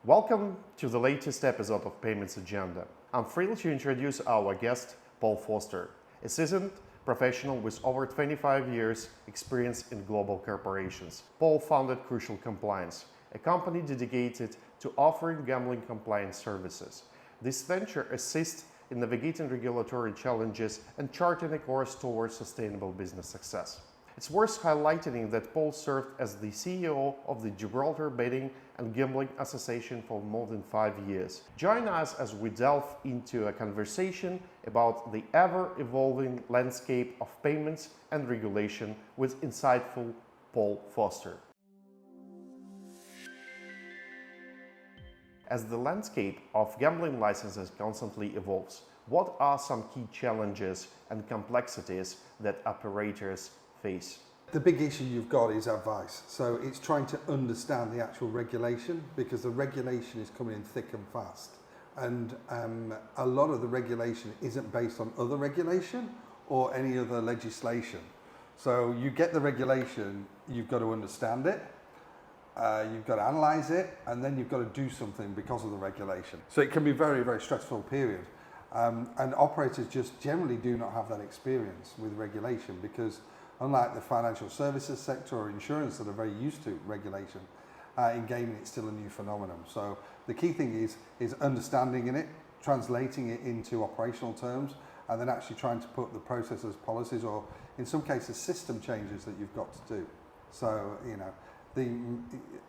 Welcome to the latest episode of Payments Agenda. I'm thrilled to introduce our guest, Paul Foster, a seasoned professional with over 25 years experience in global corporations. Paul founded Crucial Compliance, a company dedicated to offering gambling compliance services. This venture assists in navigating regulatory challenges and charting a course towards sustainable business success. It's worth highlighting that Paul served as the CEO of the Gibraltar Betting and Gambling Association for more than 5 years. Join us as we delve into a conversation about the ever-evolving landscape of payments and regulation with insightful Paul Foster. As the landscape of gambling licenses constantly evolves, what are some key challenges and complexities that operators face? The big issue you've got is advice. So it's trying to understand the actual regulation, because the regulation is coming in thick and fast. And a lot of the regulation isn't based on other regulation or any other legislation. So you get the regulation, you've got to understand it, you've got to analyze it, and then you've got to do something because of the regulation. So it can be a very, very stressful period. And operators just generally do not have that experience with regulation, because unlike the financial services sector or insurance that are very used to regulation, in gaming it's still a new phenomenon. So the key thing is understanding in it, translating it into operational terms, and then actually trying to put the processes, policies, or in some cases system changes that you've got to do. So, you know,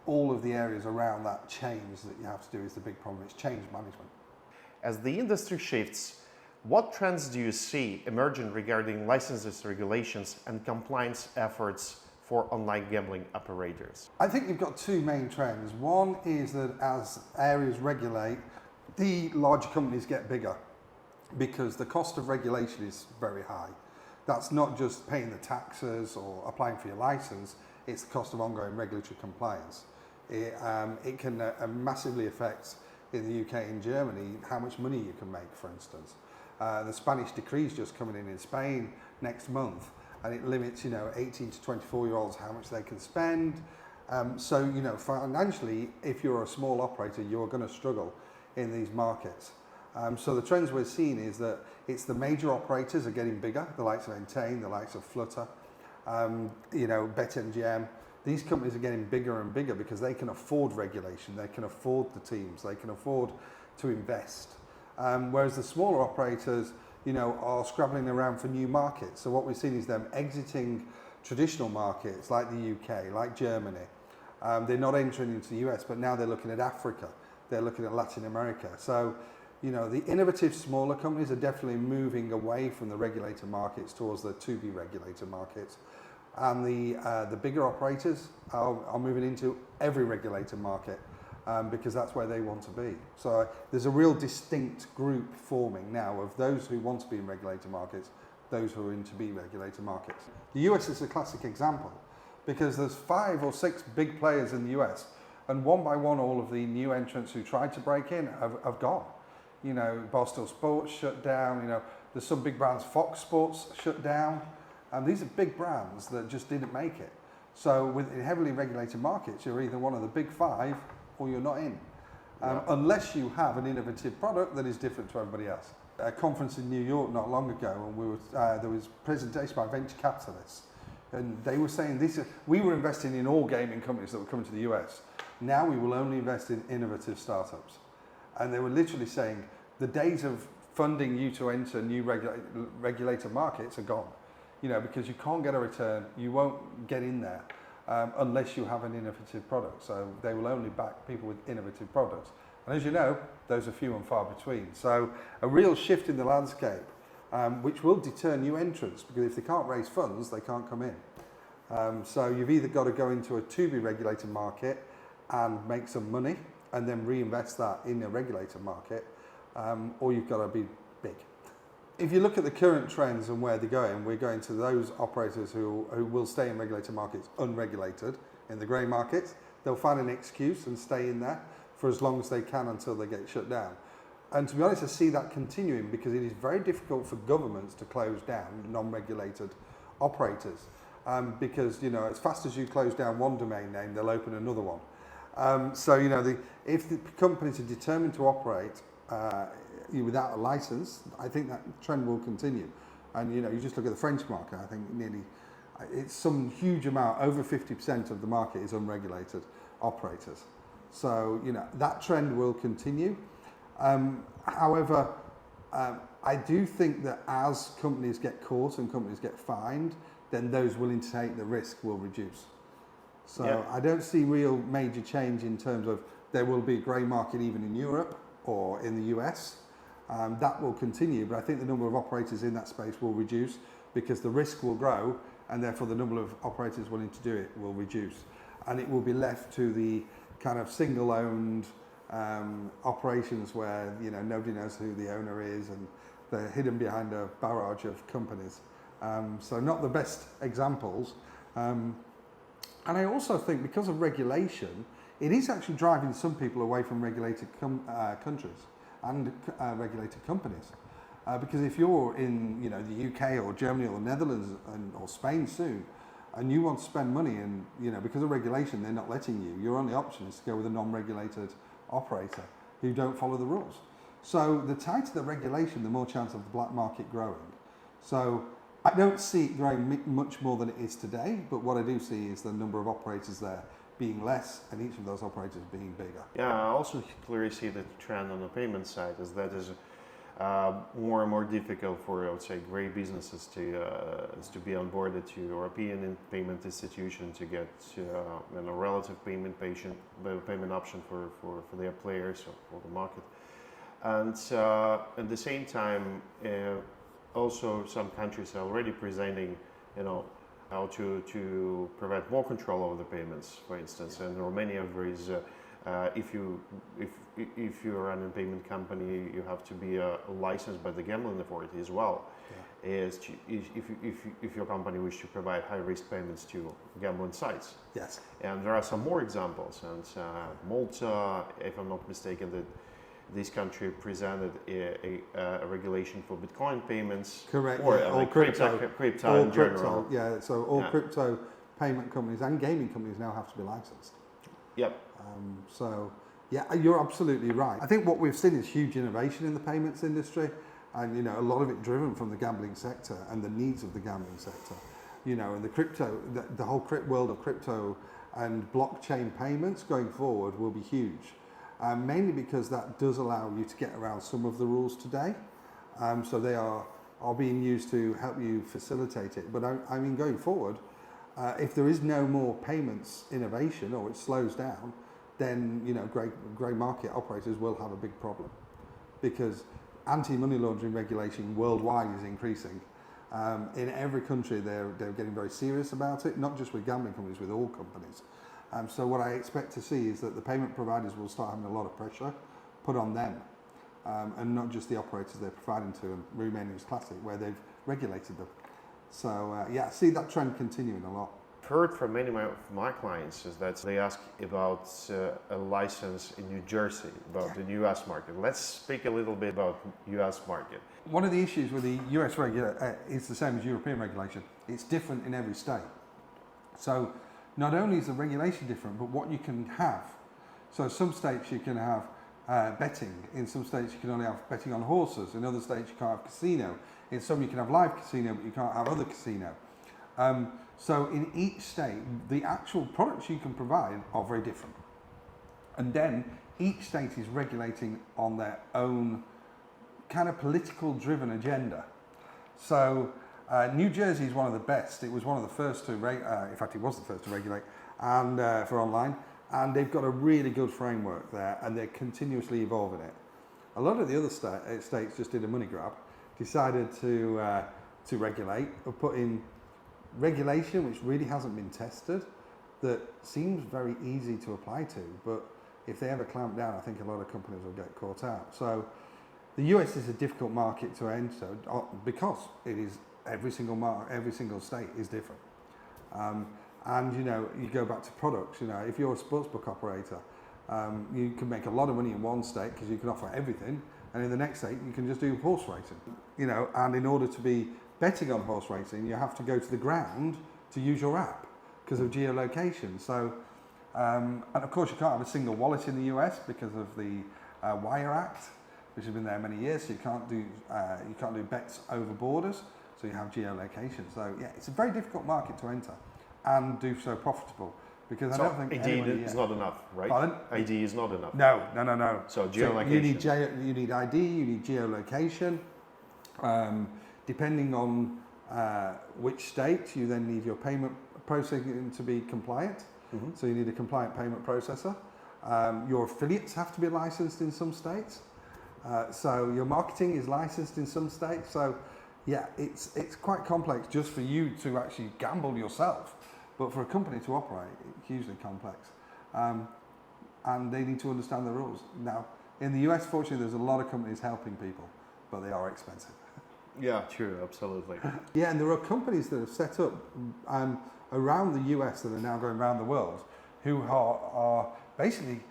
all of the areas around that change that you have to do is the big problem. It's change management. As the industry shifts, what trends do you see emerging regarding licenses, regulations, and compliance efforts for online gambling operators? I think you've got two main trends. One is that as areas regulate, the large companies get bigger because the cost of regulation is very high. That's not just paying the taxes or applying for your license, it's the cost of ongoing regulatory compliance. It can massively affect, in the UK and Germany, how much money you can make, for instance. The Spanish decree is just coming in Spain next month, and it limits, 18 to 24-year-olds how much they can spend. So, financially, if you're a small operator, you're going to struggle in these markets. So the trends we're seeing is that it's the major operators are getting bigger, the likes of Entain, the likes of Flutter, BetMGM. These companies are getting bigger and bigger because they can afford regulation, they can afford the teams, they can afford to invest. Whereas the smaller operators, are scrabbling around for new markets. So what we've seen is them exiting traditional markets like the UK, like Germany. They're not entering into the US, but now they're looking at Africa. They're looking at Latin America. So, the innovative smaller companies are definitely moving away from the regulated markets towards the to-be regulated markets. And the bigger operators are moving into every regulated market. Because that's where they want to be. So there's a real distinct group forming now of those who want to be in regulated markets, those who are in to be regulated markets. The US is a classic example because there's 5 or 6 big players in the US, and one by one all of the new entrants who tried to break in have gone. Barstool Sports shut down, there's some big brands, Fox Sports shut down, and these are big brands that just didn't make it. So in heavily regulated markets, you're either one of the big 5 or you're not in, unless you have an innovative product that is different to everybody else. A conference in New York not long ago, and there was a presentation by venture capitalists, and they were saying we were investing in all gaming companies that were coming to the US. Now we will only invest in innovative startups. And they were literally saying the days of funding you to enter new regulated markets are gone, because you can't get a return, you won't get in there. Unless you have an innovative product. So they will only back people with innovative products. And as you know, those are few and far between. So a real shift in the landscape, which will deter new entrants, because if they can't raise funds, they can't come in. So you've either got to go into a to-be regulated market and make some money, and then reinvest that in a regulated market, or you've got to be big. If you look at the current trends and where they're going, we're going to those operators who will stay in regulated markets unregulated, in the grey markets. They'll find an excuse and stay in there for as long as they can until they get shut down. And to be honest, I see that continuing because it is very difficult for governments to close down non-regulated operators. Because, as fast as you close down one domain name, they'll open another one. So if the companies are determined to operate without a license, I think that trend will continue. And you just look at the French market. I think it's some huge amount, over 50% of the market is unregulated operators. So that trend will continue. However, I do think that as companies get caught and companies get fined, then those willing to take the risk will reduce. So yeah. I don't see real major change in terms of there will be a grey market even in Europe or in the US. That will continue, but I think the number of operators in that space will reduce because the risk will grow and therefore the number of operators willing to do it will reduce. And it will be left to the kind of single-owned operations where nobody knows who the owner is and they're hidden behind a barrage of companies. So not the best examples. And I also think because of regulation, it is actually driving some people away from regulated countries and regulated companies. Because if you're in the UK or Germany or Netherlands or Spain soon, and you want to spend money and because of regulation they're not letting you, your only option is to go with a non-regulated operator who don't follow the rules. So the tighter the regulation, the more chance of the black market growing. So I don't see it growing much more than it is today, but what I do see is the number of operators there being less and each of those operators being bigger. Yeah, I also clearly see that the trend on the payment side is more and more difficult for, I would say, great businesses to be onboarded to European payment institution to get a relative payment option for their players or for the market. And at the same time, also some countries are already presenting, how to prevent more control over the payments. For instance, in Romania, there is if you run a payment company, you have to be licensed by the gambling authority as well. Yeah. If your company wishes to provide high-risk payments to gambling sites. Yes. And there are some more examples. And Malta, if I'm not mistaken, that this country presented a regulation for Bitcoin payments. Correct. Or yeah. like crypto in general. Yeah. So all crypto payment companies and gaming companies now have to be licensed. Yep. So, yeah, you're absolutely right. I think what we've seen is huge innovation in the payments industry, and a lot of it driven from the gambling sector and the needs of the gambling sector. And the crypto, the whole world of crypto and blockchain payments going forward will be huge, mainly because that does allow you to get around some of the rules today. So they are being used to help you facilitate it. But I mean, going forward, if there is no more payments innovation or it slows down, then grey market operators will have a big problem, because anti-money laundering regulation worldwide is increasing. In every country, they're getting very serious about it, not just with gambling companies, with all companies. So what I expect to see is that the payment providers will start having a lot of pressure put on them, and not just the operators they're providing to, and Romania's classic, where they've regulated them. So I see that trend continuing a lot. Heard from many of my clients is that they ask about a license in New Jersey, about the US market. Let's speak a little bit about US market. One of the issues with the US regulation is the same as European regulation. It's different in every state. So not only is the regulation different, but what you can have. So some states you can have betting. In some states you can only have betting on horses. In other states you can't have casino. In some you can have live casino, but you can't have other casino. So in each state, the actual products you can provide are very different. And then each state is regulating on their own kind of political driven agenda. So New Jersey is one of the best. It was one of the first to, in fact it was the first to regulate and for online. And they've got a really good framework there, and they're continuously evolving it. A lot of the other states just did a money grab, decided to regulate, or put in regulation which really hasn't been tested, that seems very easy to apply to, but if they ever clamp down, I think a lot of companies will get caught out. So the US is a difficult market to enter because it is every single state is different. And you go back to products. If you're a sportsbook operator, you can make a lot of money in one state because you can offer everything, and in the next state you can just do horse racing. And in order to be betting on horse racing, you have to go to the ground to use your app because of geolocation. So And of course, you can't have a single wallet in the US because of the Wire Act, which has been there many years. So you can't do bets over borders. So you have geolocation. So yeah, it's a very difficult market to enter and do so profitable. Because I don't think ID is not enough, right? Pardon? ID is not enough. No. So geolocation. You need ID, you need geolocation. Depending on which state, you then need your payment processing to be compliant. Mm-hmm. So you need a compliant payment processor. Your affiliates have to be licensed in some states. So your marketing is licensed in some states. So yeah, it's quite complex just for you to actually gamble yourself. But for a company to operate, it's hugely complex. And they need to understand the rules. Now, in the US, fortunately, there's a lot of companies helping people, but they are expensive. Yeah, true, absolutely. Yeah, and there are companies that have set up around the US that are now going around the world who are basically,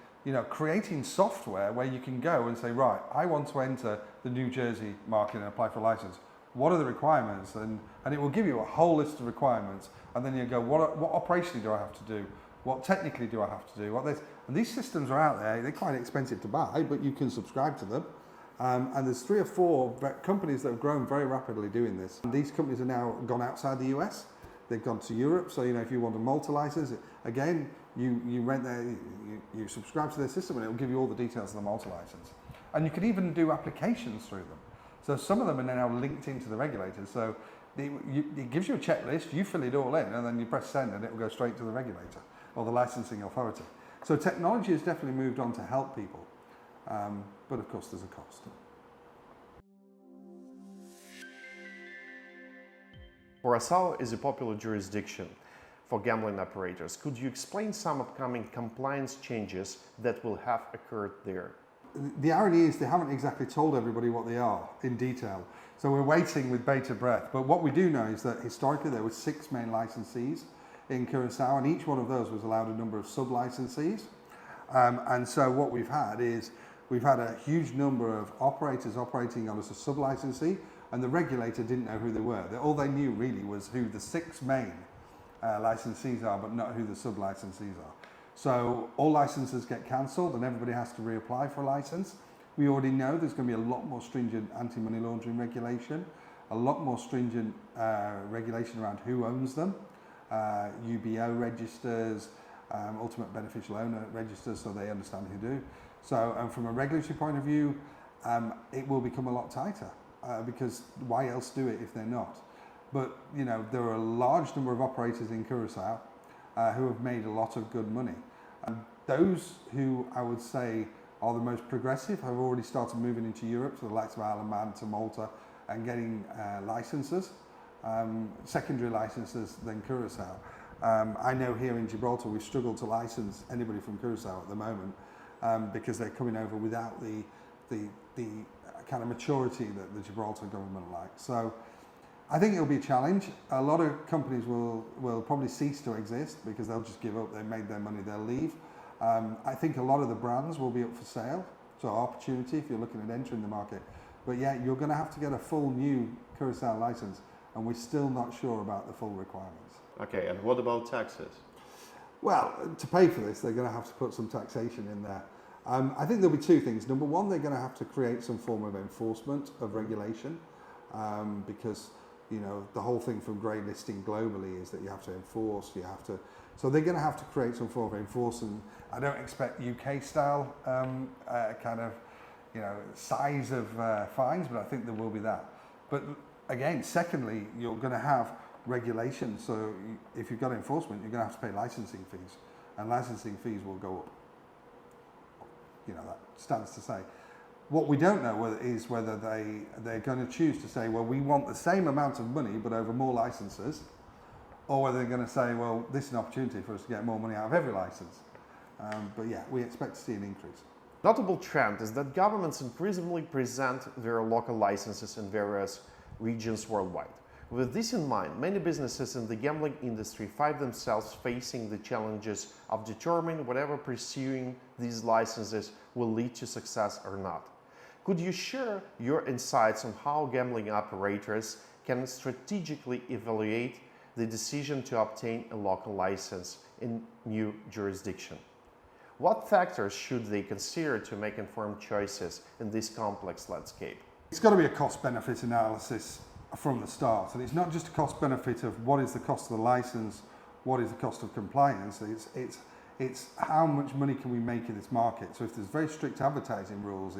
creating software where you can go and say, right, I want to enter the New Jersey market and apply for a license. What are the requirements? And it will give you a whole list of requirements. And then you go, what operationally do I have to do? What technically do I have to do? And these systems are out there. They're quite expensive to buy, but you can subscribe to them. And there's 3 or 4 companies that have grown very rapidly doing this. And these companies are now gone outside the US. They've gone to Europe. So, if you want a Malta license, again, you rent you subscribe to their system and it will give you all the details of the Malta license. And you can even do applications through them. So some of them are now linked into the regulators. So it gives you a checklist, you fill it all in, and then you press send and it will go straight to the regulator or the licensing authority. So technology has definitely moved on to help people. But of course, there's a cost. Curacao is a popular jurisdiction for gambling operators. Could you explain some upcoming compliance changes that will have occurred there? The irony is they haven't exactly told everybody what they are in detail. So we're waiting with bated breath. But what we do know is that historically there were 6 main licensees in Curacao, and each one of those was allowed a number of sub-licensees. And so what we've had is we've had a huge number of operators operating on as a sub-licensee, and the regulator didn't know who they were. All they knew really was who the 6 main licensees are, but not who the sub-licensees are. So all licenses get cancelled and everybody has to reapply for a license. We already know there's going to be a lot more stringent anti-money laundering regulation, a lot more stringent regulation around who owns them, UBO registers, ultimate beneficial owner registers, so they understand who do. So, and from a regulatory point of view, it will become a lot tighter because why else do it if they're not? But there are a large number of operators in Curacao who have made a lot of good money. And those who I would say are the most progressive have already started moving into Europe, to the likes of Isle of Man, to Malta, and getting licenses, secondary licenses than Curacao. I know here in Gibraltar we've struggled to license anybody from Curacao at the moment because they're coming over without the kind of maturity that the Gibraltar government likes. So I think it'll be a challenge. A lot of companies will probably cease to exist because they'll just give up. They've made their money, they'll leave. I think a lot of the brands will be up for sale. So opportunity if you're looking at entering the market. But yeah, you're going to have to get a full new Curacao license, and we're still not sure about the full requirements. Okay, and what about taxes? Well, to pay for this, they're going to have to put some taxation in there. I think there'll be 2 things. Number one, they're going to have to create some form of enforcement of regulation because the whole thing from grey listing globally is that you have to enforce, so they're going to have to create some form of enforcement. I don't expect UK style kind of, size of fines, but I think there will be that. But again, secondly, you're going to have regulation. So if you've got enforcement, you're going to have to pay licensing fees, and licensing fees will go up. That stands to say. What we don't know is whether they're going to choose to say, well, we want the same amount of money but over more licenses, or whether they're going to say, well, this is an opportunity for us to get more money out of every license. But yeah, we expect to see an increase. Notable trend is that governments increasingly present their local licenses in various regions worldwide. With this in mind, many businesses in the gambling industry find themselves facing the challenges of determining whether pursuing these licenses will lead to success or not. Could you share your insights on how gambling operators can strategically evaluate the decision to obtain a local license in new jurisdiction. What factors should they consider to make informed choices in this complex landscape? It's got to be a cost-benefit analysis from the start, and it's not just a cost-benefit of what is the cost of the license, what is the cost of compliance. It's how much money can we make in this market. So if there's very strict advertising rules,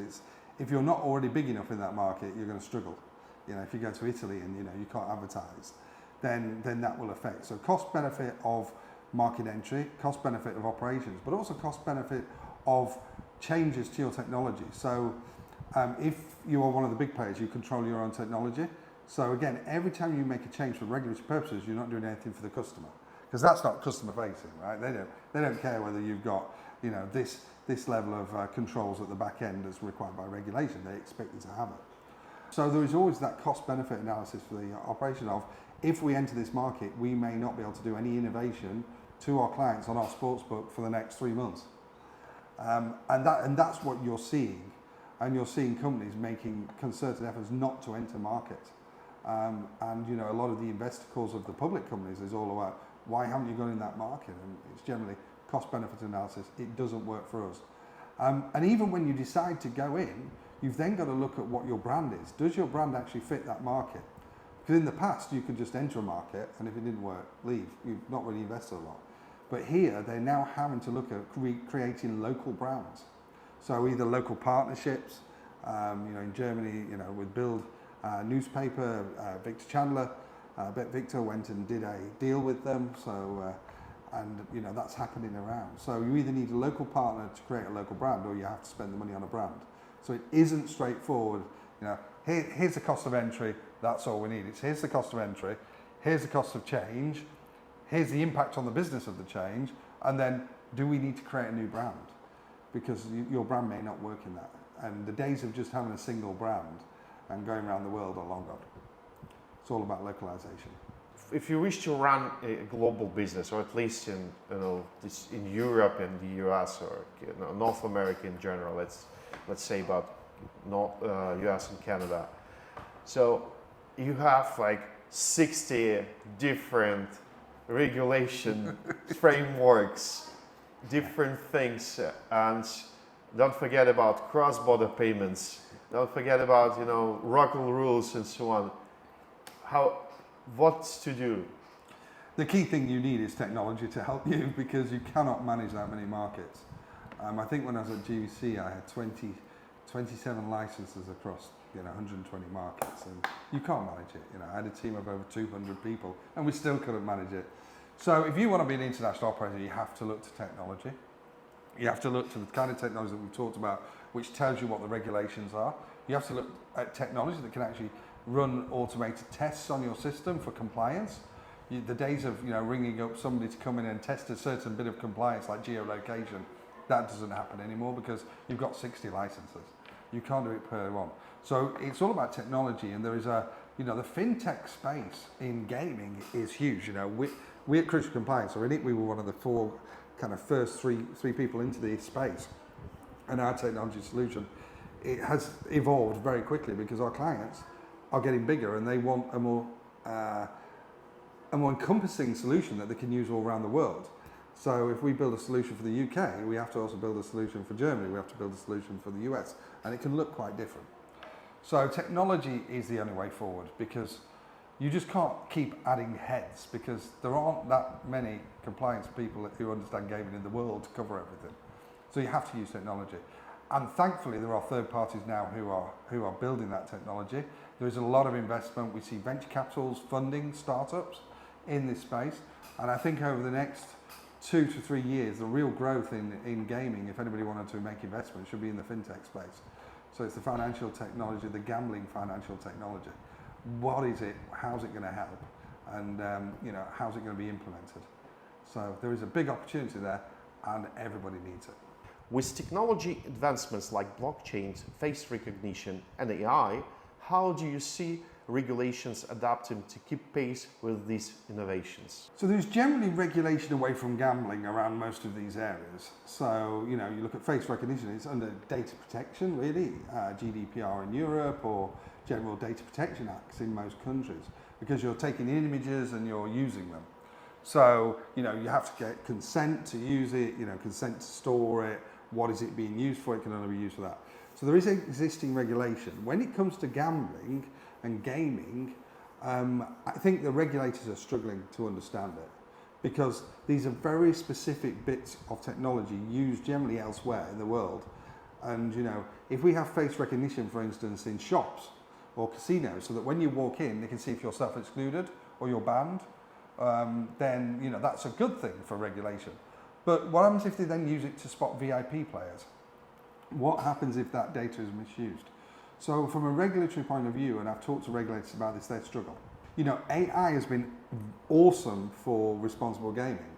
if you're not already big enough in that market, you're going to struggle. If you go to Italy and you can't advertise, then that will affect. So cost-benefit of market entry, cost-benefit of operations, but also cost-benefit of changes to your technology. So if you are one of the big players, you control your own technology. So again, every time you make a change for regulatory purposes, you're not doing anything for the customer, because that's not customer facing, right? They don't care whether you've got this level of controls at the back end as required by regulation. They expect you to have it. So there is always that cost-benefit analysis for the operation of, if we enter this market, we may not be able to do any innovation to our clients on our sportsbook for the next 3 months. And that's what you're seeing. And you're seeing companies making concerted efforts not to enter markets. And a lot of the investor calls of the public companies is all about, why haven't you gone in that market? And it's generally cost-benefit analysis. It doesn't work for us. And even when you decide to go in, you've then got to look at what your brand is. Does your brand actually fit that market? Because in the past, you could just enter a market, and if it didn't work, leave. You've not really invested a lot. But here, they're now having to look at creating local brands. So either local partnerships, in Germany, with Bild newspaper, Victor Chandler, Bet Victor went and did a deal with them. So, that's happening around. So you either need a local partner to create a local brand, or you have to spend the money on a brand. So it isn't straightforward. Here's the cost of entry. That's all we need. Here's the cost of entry. Here's the cost of change. Here's the impact on the business of the change. And then, do we need to create a new brand? Because your brand may not work in that. And the days of just having a single brand and going around the world are long gone. It's all about localization. If you wish to run a global business, or at least in Europe and the US, or North America in general, let's say about US and Canada. So you have like 60 different regulation frameworks, different things, and don't forget about cross-border payments. Don't forget about local rules and so on. What to do? The key thing you need is technology to help you, because you cannot manage that many markets. I think when I was at GVC, I had 27 licenses across 120 markets, and you can't manage it. I had a team of over 200 people, and we still couldn't manage it. So if you want to be an international operator, you have to look to technology. You have to look to the kind of technology that we've talked about, which tells you what the regulations are. You have to look at technology that can actually run automated tests on your system for compliance. The days of ringing up somebody to come in and test a certain bit of compliance, like geolocation, that doesn't happen anymore, because you've got 60 licenses. You can't do it per one. So it's all about technology, and there is the fintech space in gaming is huge. We at Crucial Compliance, so in it we were one of the first three people into the space, and our technology solution, it has evolved very quickly, because our clients are getting bigger and they want a more encompassing solution that they can use all around the world. So if we build a solution for the UK, we have to also build a solution for Germany, we have to build a solution for the US, and it can look quite different. So technology is the only way forward, because you just can't keep adding heads, because there aren't that many compliance people who understand gaming in the world to cover everything. So you have to use technology. And thankfully there are third parties now who are building that technology. There is a lot of investment. We see venture capitals funding startups in this space. And I think over the next 2 to 3 years, the real growth in gaming, if anybody wanted to make investment, should be in the fintech space. So it's the financial technology, the gambling financial technology. What is it? How's it going to help? And how's it going to be implemented? So there is a big opportunity there, and everybody needs it. With technology advancements like blockchain, face recognition, and AI, how do you see regulations adapting to keep pace with these innovations? So there's generally regulation away from gambling around most of these areas. So, you look at face recognition, it's under data protection, really, GDPR in Europe, or General Data Protection Acts in most countries, because you're taking images and you're using them. So, you know, you have to get consent to use it, you know, consent to store it, what is it being used for, it can only be used for that. So there is existing regulation. When it comes to gambling and gaming, I think the regulators are struggling to understand it because these are very specific bits of technology used generally elsewhere in the world. And, you know, if we have face recognition, for instance, in shops or casinos, so that when you walk in, they can see if you're self-excluded or you're banned, then, you know, that's a good thing for regulation. But what happens if they then use it to spot VIP players? What happens if that data is misused? So from a regulatory point of view, and I've talked to regulators about this, they struggle. You know, AI has been awesome for responsible gaming.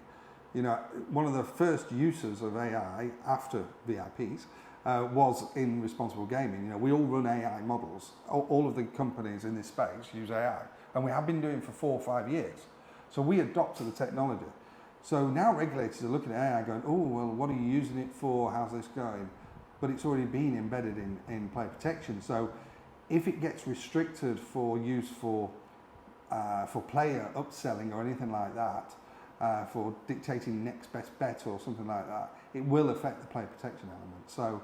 You know, one of the first uses of AI after VIPs was in responsible gaming. You know, we all run AI models. All of the companies in this space use AI, and we have been doing it for 4 or 5 years. So we adopted the technology. So now regulators are looking at AI going, oh, well, what are you using it for? How's this going? But it's already been embedded in player protection. So if it gets restricted for use for player upselling or anything like that, for dictating next best bet or something like that, it will affect the player protection element. So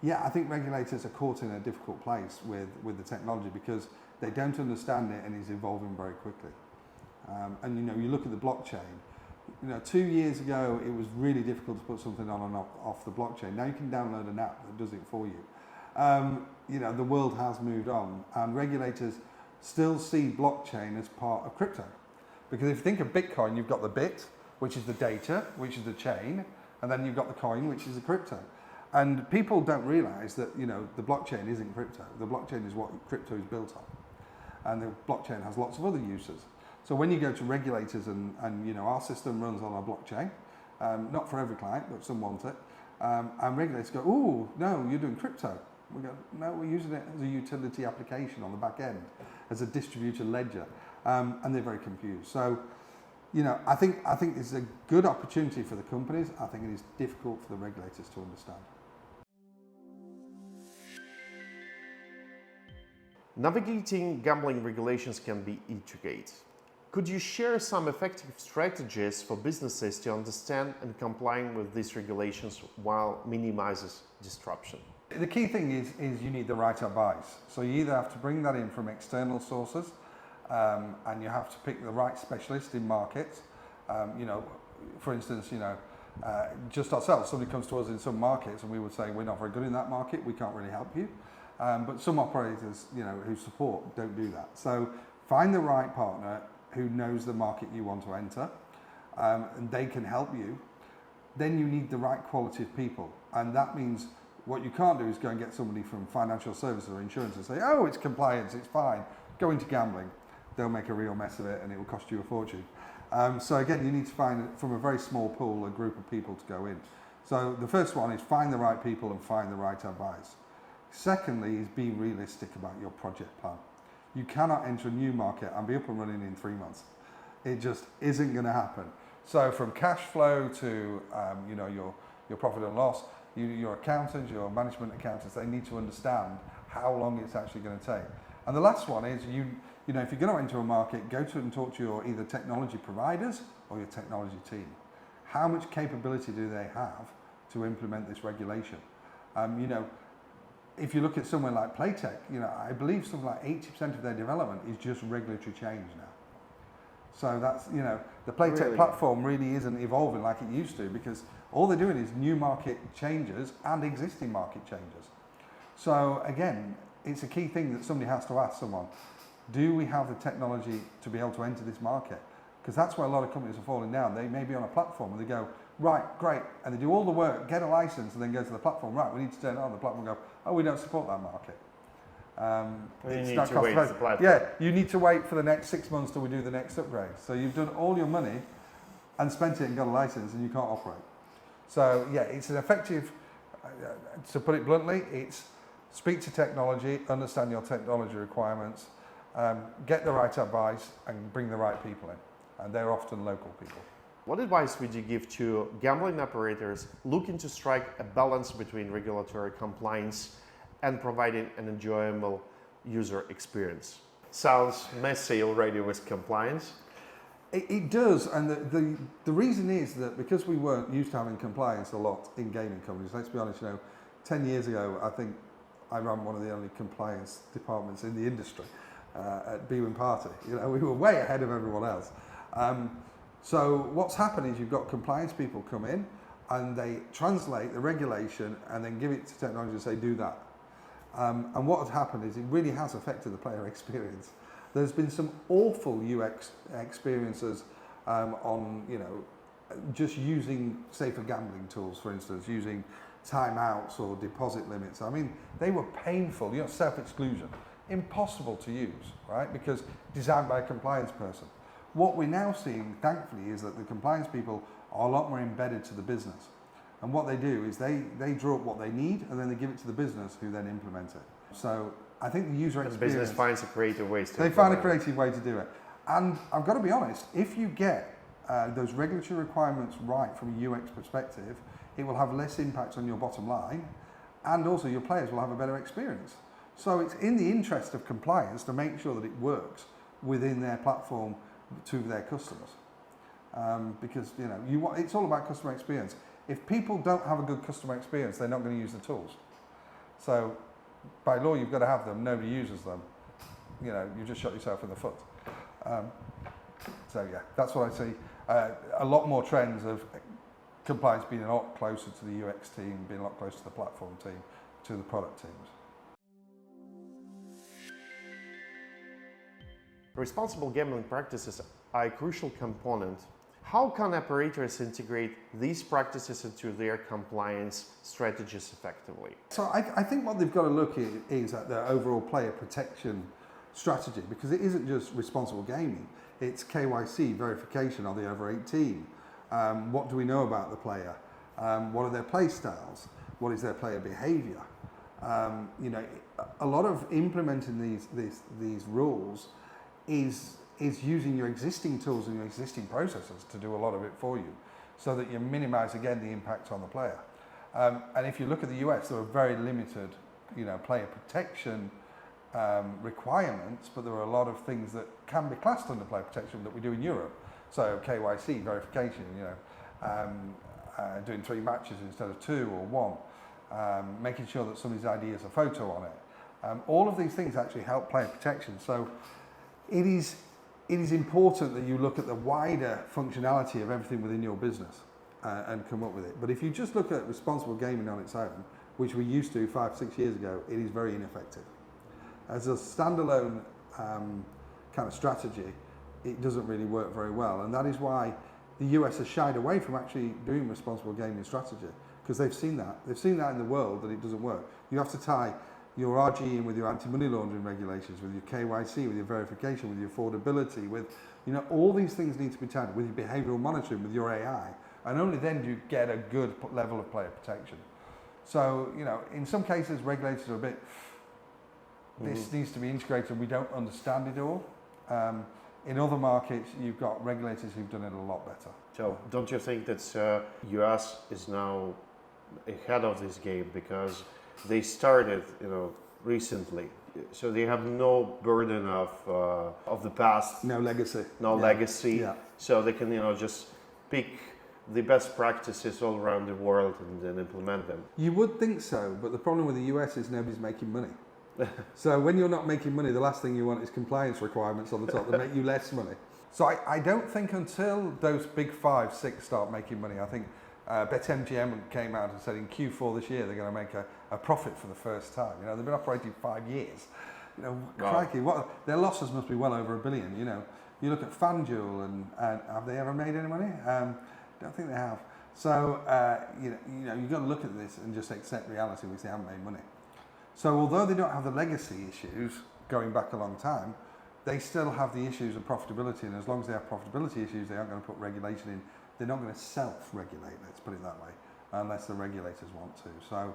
yeah, I think regulators are caught in a difficult place with the technology because they don't understand it and it's evolving very quickly. And you know, you look at the blockchain, you know, 2 years ago it was really difficult to put something on and off the blockchain. Now you can download an app that does it for you. You know, the world has moved on and regulators still see blockchain as part of crypto. Because if you think of Bitcoin, you've got the bit, which is the data, which is the chain, and then you've got the coin, which is the crypto. And people don't realize that, you know, the blockchain isn't crypto. The blockchain is what crypto is built on. And the blockchain has lots of other uses. So when you go to regulators and you know, our system runs on a blockchain, not for every client, but some want it, and regulators go, oh, no, you're doing crypto. We go, no, we're using it as a utility application on the back end, as a distributed ledger, and they're very confused. So, you know, I think it's a good opportunity for the companies. I think it is difficult for the regulators to understand. Navigating gambling regulations can be intricate. Could you share some effective strategies for businesses to understand and comply with these regulations while minimizes disruption? The key thing is you need the right advice. So you either have to bring that in from external sources, and you have to pick the right specialist in markets. You know, for instance, you know, just ourselves, somebody comes to us in some markets and we would say, we're not very good in that market, we can't really help you. But some operators, you know, who support don't do that. So find the right partner who knows the market you want to enter, and they can help you. Then you need the right quality of people. And that means what you can't do is go and get somebody from financial services or insurance and say, oh, it's compliance, it's fine. Go into gambling. They'll make a real mess of it and it will cost you a fortune. So again, you need to find from a very small pool a group of people to go in. So the first one is find the right people and find the right advice. Secondly is be realistic about your project plan. You cannot enter a new market and be up and running in 3 months. It just isn't going to happen. So from cash flow to you know, your profit and loss, your accountants, your management accountants, they need to understand how long it's actually going to take. And the last one is you know, if you're going to enter a market, go to and talk to your either technology providers or your technology team. How much capability do they have to implement this regulation? You know, if you look at somewhere like Playtech, you know, I believe something like 80% of their development is just regulatory change now. So that's, you know, the Playtech platform really isn't evolving like it used to because all they're doing is new market changes and existing market changes. So again, it's a key thing that somebody has to ask someone, do we have the technology to be able to enter this market? Because that's where a lot of companies are falling down. They may be on a platform and they go, right, great, and they do all the work, get a license, and then go to the platform, right, we need to turn it on. The platform go, oh, we don't support that market. It's not cost effective. Yeah, you need to wait for the next 6 months till we do the next upgrade. So you've done all your money and spent it and got a license and you can't operate. So yeah, it's an effective, to put it bluntly, it's speak to technology, understand your technology requirements, get the right advice and bring the right people in. And they're often local people. What advice would you give to gambling operators looking to strike a balance between regulatory compliance and providing an enjoyable user experience? Sounds messy already with compliance. It does, and the reason is that because we weren't used to having compliance a lot in gaming companies, let's be honest, 10 years ago, I think I ran one of the only compliance departments in the industry at Bwin Party. We were way ahead of everyone else. So what's happened is you've got compliance people come in and they translate the regulation and then give it to technology and say, do that. And what has happened is it really has affected the player experience. There's been some awful UX experiences on, just using safer gambling tools, for instance, using timeouts or deposit limits. I mean, they were painful, self-exclusion, impossible to use, right? Because designed by a compliance person. What we're now seeing, thankfully, is that the compliance people are a lot more embedded to the business. And what they do is they draw up what they need and then they give it to the business who then implement it. So I think the user experience... The business finds a creative way to... They find a creative way to do it. And I've got to be honest, if you get those regulatory requirements right from a UX perspective, it will have less impact on your bottom line and also your players will have a better experience. So it's in the interest of compliance to make sure that it works within their platform to their customers. Because it's all about customer experience. If people don't have a good customer experience, they're not going to use the tools. So by law, you've got to have them. Nobody uses them. You just shot yourself in the foot. So yeah, that's what I see. A lot more trends of compliance being a lot closer to the UX team, being a lot closer to the platform team, to the product teams. Responsible gambling practices are a crucial component. How can operators integrate these practices into their compliance strategies effectively? So I think what they've got to look at is at their overall player protection strategy, because it isn't just responsible gaming, it's KYC, verification, are they over 18? What do we know about the player? What are their play styles? What is their player behavior? A lot of implementing these rules is using your existing tools and your existing processes to do a lot of it for you, so that you minimise again the impact on the player. And if you look at the US, there are very limited, player protection requirements, but there are a lot of things that can be classed under player protection that we do in Europe. So KYC, verification, doing 3 matches instead of 2 or 1, making sure that somebody's ID has a photo on it. All of these things actually help player protection. So it is important that you look at the wider functionality of everything within your business and come up with it. But if you just look at responsible gaming on its own, which we used to 5-6 years ago, it is very ineffective. As a standalone kind of strategy, it doesn't really work very well. And that is why the US has shied away from actually doing responsible gaming strategy, because they've seen that. They've seen that in the world, that it doesn't work. You have to tie your RG in with your anti-money laundering regulations, with your KYC, with your verification, with your affordability, with, all these things need to be tied with your behavioural monitoring, with your AI, and only then do you get a good level of player protection. So, in some cases, regulators are a bit, this needs to be integrated, we don't understand it all. In other markets, you've got regulators who've done it a lot better. So, don't you think that US is now ahead of this game because they started, recently, so they have no burden of the past. No legacy. Legacy. Yeah. So they can, just pick the best practices all around the world and then implement them. You would think so, but the problem with the US is nobody's making money. So when you're not making money, the last thing you want is compliance requirements on the top that make you less money. So I don't think until those big 5, 6 start making money, I think BetMGM came out and said in Q4 this year they're going to make a profit for the first time. They've been operating 5 years. Crikey, their losses must be well over $1 billion. You look at FanDuel and have they ever made any money? Don't think they have. So you've got to look at this and just accept reality, which they haven't made money. So although they don't have the legacy issues going back a long time, they still have the issues of profitability, and as long as they have profitability issues, they aren't going to put regulation in. They're not going to self-regulate, let's put it that way, unless the regulators want to. So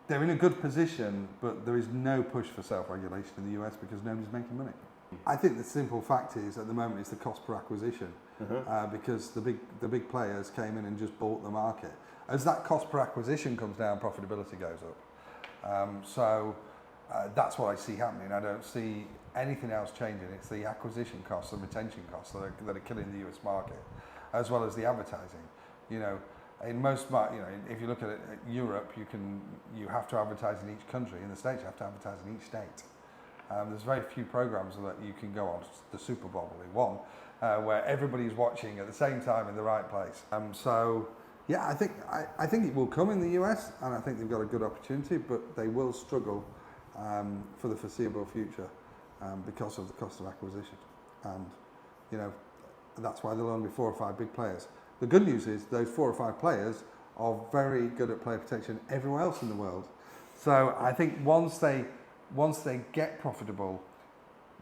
they're in a good position, but there is no push for self-regulation in the US because nobody's making money. I think the simple fact is, at the moment, it's the cost per acquisition, because the big players came in and just bought the market. As that cost per acquisition comes down, profitability goes up. So that's what I see happening. I don't see anything else changing. It's the acquisition costs and retention costs that are killing the US market, as well as the advertising. You know, in most, if you look at it, Europe, you have to advertise in each country. In the States, you have to advertise in each state. There's very few programs that you can go on. The Super Bowl will be one, where everybody's watching at the same time in the right place. So, yeah, I think it will come in the US, and I think they've got a good opportunity, but they will struggle for the foreseeable future because of the cost of acquisition. And, you know, that's why there'll only be 4 or 5 big players. The good news is those 4 or 5 players are very good at player protection everywhere else in the world. So I think once they get profitable,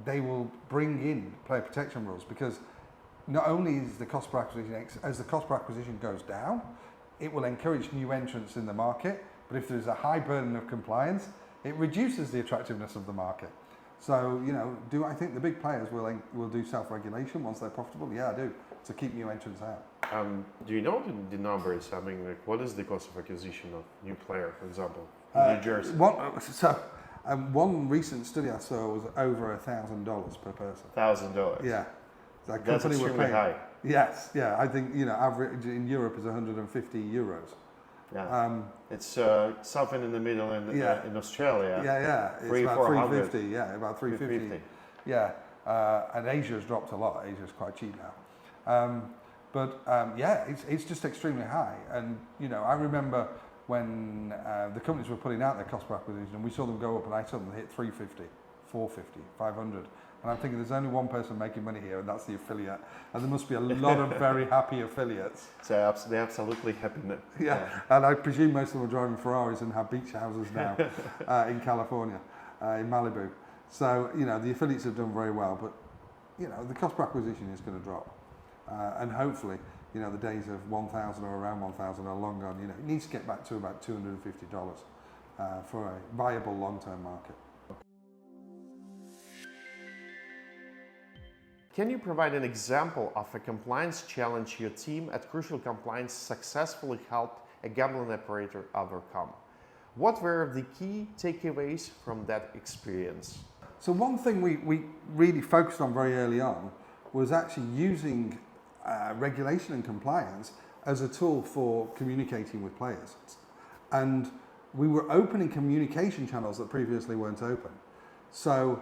they will bring in player protection rules, because not only is the cost per acquisition, as the cost per acquisition goes down, it will encourage new entrants in the market, but if there's a high burden of compliance, it reduces the attractiveness of the market. So, you know, do I think the big players will do self-regulation once they're profitable? Yeah, I do, to keep new entrants out. Do you know the numbers? I mean, like, what is the cost of acquisition of new player, for example, in New Jersey? One recent study I saw was over $1,000 per person. $1,000. Yeah, that's extremely high. Yes, yeah. I think, you know, average in Europe is 150 euros. Yeah. It's something in the middle in Australia. Yeah. It's about 350. Yeah, about 350. Yeah, and Asia's dropped a lot. Asia's quite cheap now. Yeah, it's just extremely high. And, you know, I remember when the companies were putting out their cost per acquisition, and we saw them go up, and I saw them hit 350, 450, 500. And I'm thinking, there's only one person making money here, and that's the affiliate. And there must be a lot of very happy affiliates. So they're absolutely happy. Yeah, and I presume most of them are driving Ferraris and have beach houses now in California, in Malibu. So, you know, the affiliates have done very well, but, you know, the cost per acquisition is going to drop. And hopefully, you know, the days of 1,000 or around 1,000 are long gone. You know, it needs to get back to about $250 for a viable long-term market. Can you provide an example of a compliance challenge your team at Crucial Compliance successfully helped a gambling operator overcome? What were the key takeaways from that experience? So one thing we really focused on very early on was actually using regulation and compliance as a tool for communicating with players. And we were opening communication channels that previously weren't open. So,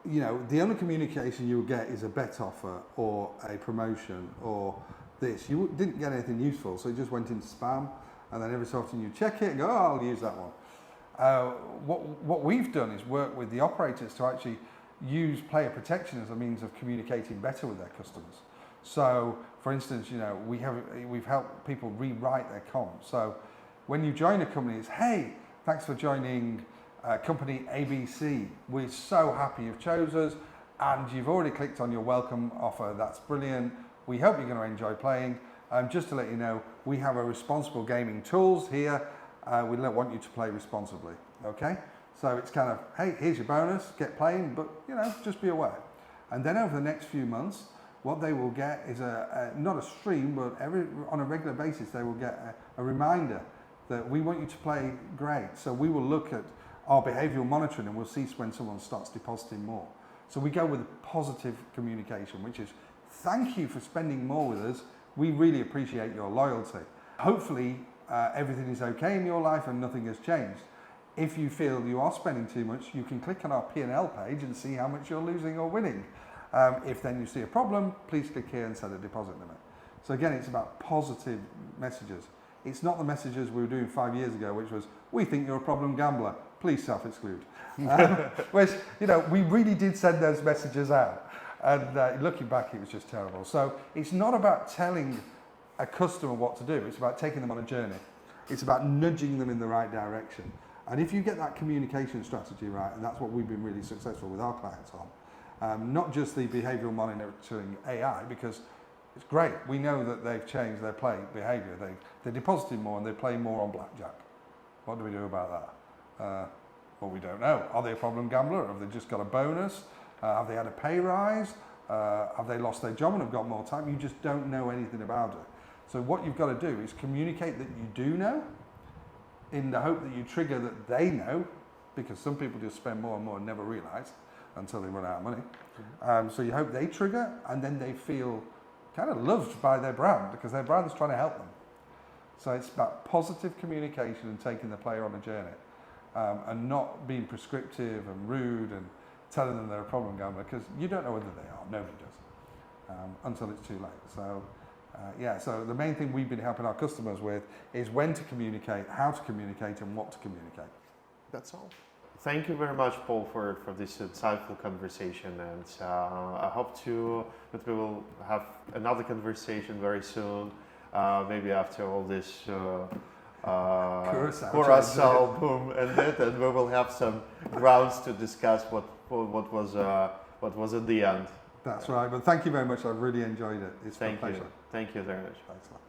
you know, the only communication you would get is a bet offer or a promotion or this. You didn't get anything useful, so it just went into spam, and then every so often you check it and go, oh, I'll use that one. What we've done is work with the operators to actually use player protection as a means of communicating better with their customers. So, for instance, you know, we've helped people rewrite their comp. So, when you join a company, it's, hey, thanks for joining company ABC. We're so happy you've chose us, and you've already clicked on your welcome offer. That's brilliant. We hope you're going to enjoy playing. Just to let you know, we have a responsible gaming tools here. We want you to play responsibly. Okay? So it's kind of, hey, here's your bonus, get playing, but, you know, just be aware. And then over the next few months, what they will get is not a stream, but on a regular basis, they will get a reminder that we want you to play great. So we will look at our behavioural monitoring, and we'll see when someone starts depositing more. So we go with positive communication, which is, thank you for spending more with us. We really appreciate your loyalty. Hopefully, everything is okay in your life and nothing has changed. If you feel you are spending too much, you can click on our P&L page and see how much you're losing or winning. If then you see a problem, please click here and set a deposit limit. So again, it's about positive messages. It's not the messages we were doing 5 years ago, which was, we think you're a problem gambler, please self-exclude. Which, you know, we really did send those messages out. And looking back, it was just terrible. So it's not about telling a customer what to do, it's about taking them on a journey. It's about nudging them in the right direction. And if you get that communication strategy right, and that's what we've been really successful with our clients on, not just the behavioural monitoring AI, because it's great. We know that they've changed their play behaviour. They're depositing more and they're playing more on blackjack. What do we do about that? Well, we don't know. Are they a problem gambler? Have they just got a bonus? Have they had a pay rise? Have they lost their job and have got more time? You just don't know anything about it. So what you've got to do is communicate that you do know, in the hope that you trigger that they know, because some people just spend more and more and never realise, until they run out of money. So you hope they trigger, and then they feel kind of loved by their brand because their brand is trying to help them. So it's about positive communication and taking the player on a journey, and not being prescriptive and rude and telling them they're a problem gambler, because you don't know whether they are. Nobody does, until it's too late. So so the main thing we've been helping our customers with is when to communicate, how to communicate, and what to communicate. That's all. Thank you very much, Paul, for this insightful conversation, and I hope that we will have another conversation very soon, maybe after all this Curacao boom ended, and we will have some grounds to discuss what was at the end. That's right, but thank you very much. I've really enjoyed it. It's been a pleasure. Thank you very much. Thanks a lot.